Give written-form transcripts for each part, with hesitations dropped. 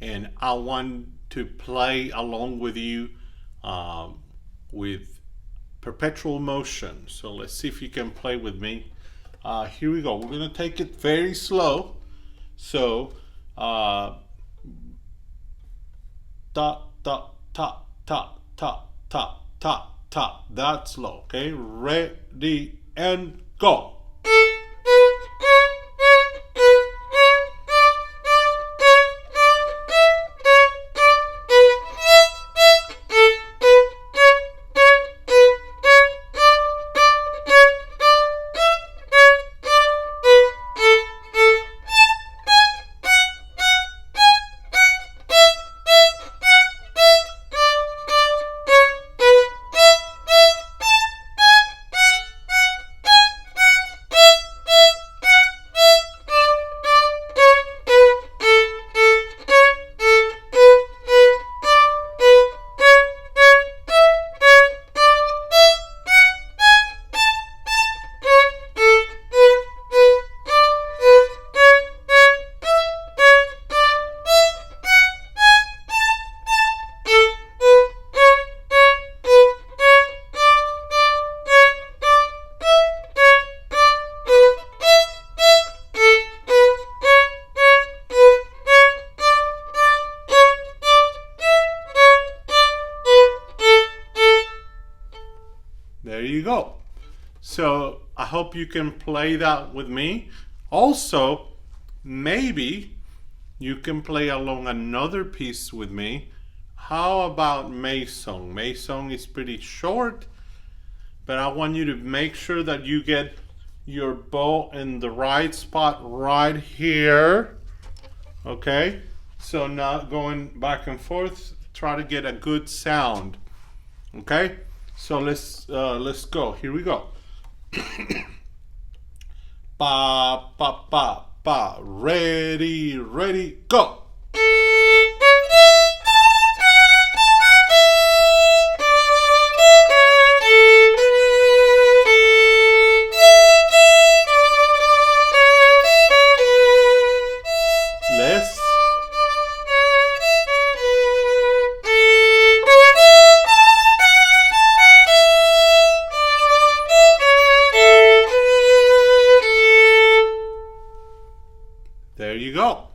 and I want to play along with you with perpetual motion. So let's see if you can play with me. Here we go. We're gonna take it very slow. So dot dot top top top top top top. That's slow. Okay, ready and go. There you go. So I hope you can play that with me. Also, maybe you can play along another piece with me. How about May Song? May Song is pretty short, but I want you to make sure that you get your bow in the right spot right here. Okay? So not going back and forth. Try to get a good sound. Okay? So let's go. Here we go. Pa pa pa pa. Ready, ready, go. Let's. There you go.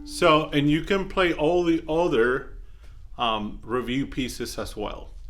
So, and you can play all the other review pieces as well.